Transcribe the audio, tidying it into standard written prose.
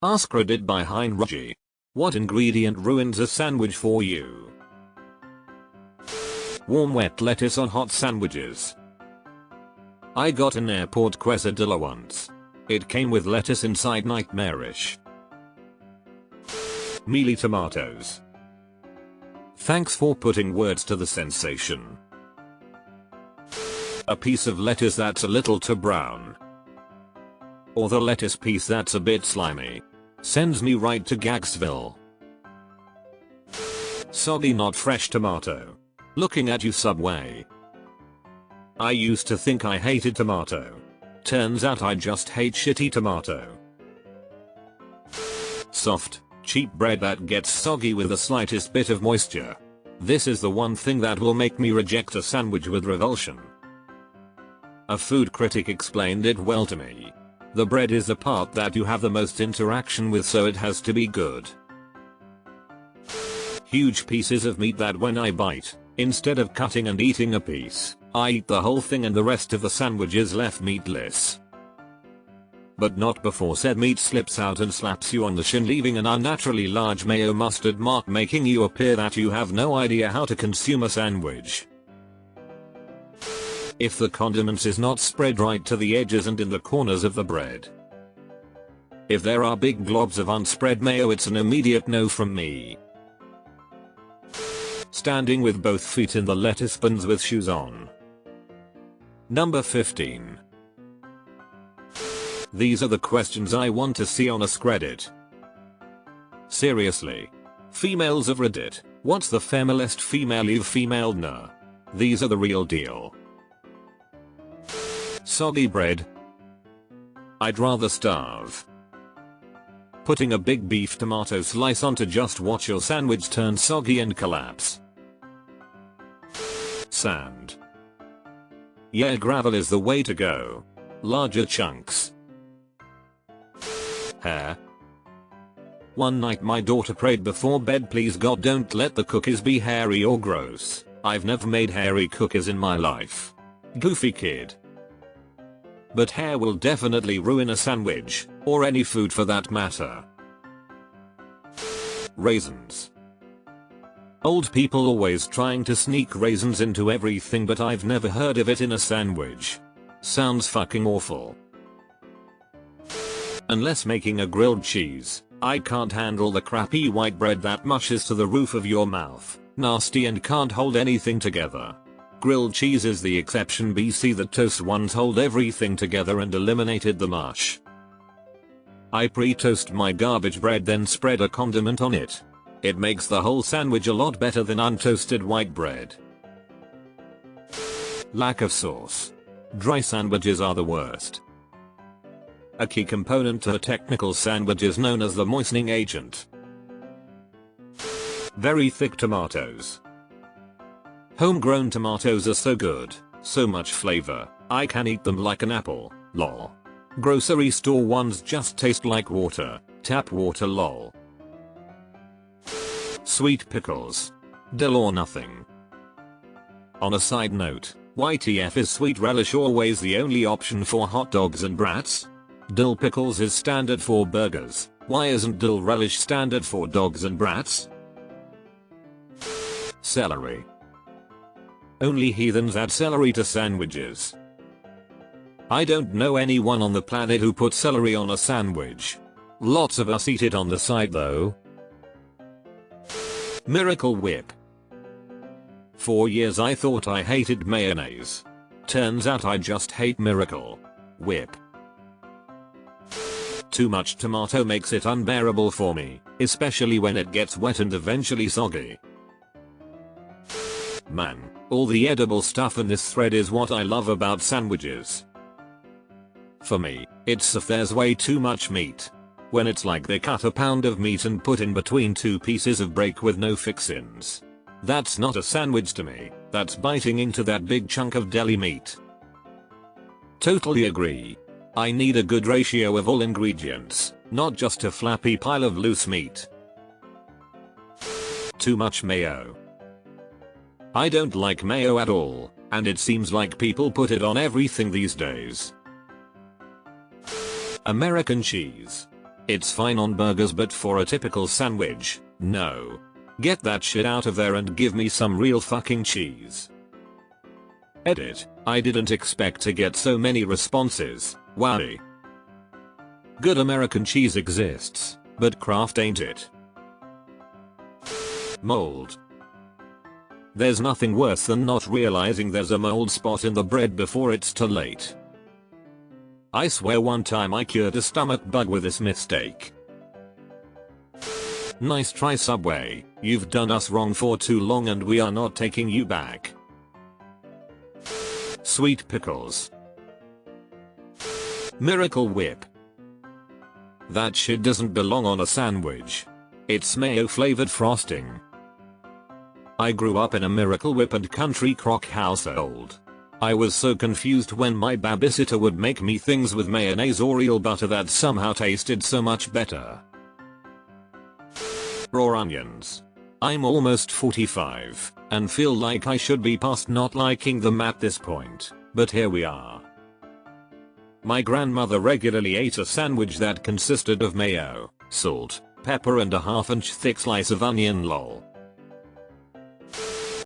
AskReddit by Roger. What ingredient ruins a sandwich for you? Warm wet lettuce on hot sandwiches. I got an airport quesadilla once. It came with lettuce inside, nightmarish. Mealy tomatoes. Thanks for putting words to the sensation. A piece of lettuce that's a little too brown. Or the lettuce piece that's a bit slimy. Sends me right to Gagsville. Soggy not fresh tomato. Looking at you, Subway. I used to think I hated tomato. Turns out I just hate shitty tomato. Soft, cheap bread that gets soggy with the slightest bit of moisture. This is the one thing that will make me reject a sandwich with revulsion. A food critic explained it well to me. The bread is the part that you have the most interaction with, so it has to be good. Huge pieces of meat that when I bite, instead of cutting and eating a piece, I eat the whole thing and the rest of the sandwich is left meatless. But not before said meat slips out and slaps you on the shin, leaving an unnaturally large mayo mustard mark, making you appear that you have no idea how to consume a sandwich. If the condiments is not spread right to the edges and in the corners of the bread. If there are big globs of unspread mayo, it's an immediate no from me. Standing with both feet in the lettuce buns with shoes on. Number 15. These are the questions I want to see on AskReddit. Seriously. Females of Reddit, what's the femalest female you've femaled? Nah. These are the real deal. Soggy bread. I'd rather starve. Putting a big beef tomato slice on to just watch your sandwich turn soggy and collapse. Sand. Yeah, gravel is the way to go. Larger chunks. Hair. One night my daughter prayed before bed, please God don't let the cookies be hairy or gross. I've never made hairy cookies in my life. Goofy kid. But hair will definitely ruin a sandwich, or any food for that matter. Raisins. Old people always trying to sneak raisins into everything, but I've never heard of it in a sandwich. Sounds fucking awful. Unless making a grilled cheese, I can't handle the crappy white bread that mushes to the roof of your mouth, nasty and can't hold anything together. Grilled cheese is the exception. BC the toast ones hold everything together and eliminated the mush. I pre-toast my garbage bread, then spread a condiment on it. It makes the whole sandwich a lot better than untoasted white bread. Lack of sauce. Dry sandwiches are the worst. A key component to a technical sandwich is known as the moistening agent. Very thick tomatoes. Homegrown tomatoes are so good, so much flavor, I can eat them like an apple, lol. Grocery store ones just taste like water, tap water, lol. Sweet pickles. Dill or nothing. On a side note, YTF is sweet relish always the only option for hot dogs and brats? Dill pickles is standard for burgers, why isn't dill relish standard for dogs and brats? Celery. Only heathens add celery to sandwiches. I don't know anyone on the planet who puts celery on a sandwich. Lots of us eat it on the side though. Miracle Whip. For years I thought I hated mayonnaise. Turns out I just hate Miracle Whip. Too much tomato makes it unbearable for me, especially when it gets wet and eventually soggy. Man, all the edible stuff in this thread is what I love about sandwiches. For me, it's if there's way too much meat. When it's like they cut a pound of meat and put in between two pieces of break with no fixins. That's not a sandwich to me, that's biting into that big chunk of deli meat. Totally agree. I need a good ratio of all ingredients, not just a flappy pile of loose meat. Too much mayo. I don't like mayo at all, and it seems like people put it on everything these days. American cheese. It's fine on burgers, but for a typical sandwich, no. Get that shit out of there and give me some real fucking cheese. Edit. I didn't expect to get so many responses. Wowie. Good American cheese exists, but Kraft ain't it. Mold. There's nothing worse than not realizing there's a mold spot in the bread before it's too late. I swear one time I cured a stomach bug with this mistake. Nice try, Subway. You've done us wrong for too long and we are not taking you back. Sweet pickles. Miracle Whip. That shit doesn't belong on a sandwich. It's mayo flavored frosting. I grew up in a Miracle Whip and country crock household. I was so confused when my babysitter would make me things with mayonnaise or eel butter that somehow tasted so much better. Raw onions. I'm almost 45 and feel like I should be past not liking them at this point, but here we are. My grandmother regularly ate a sandwich that consisted of mayo, salt, pepper and a half-inch thick slice of onion lol.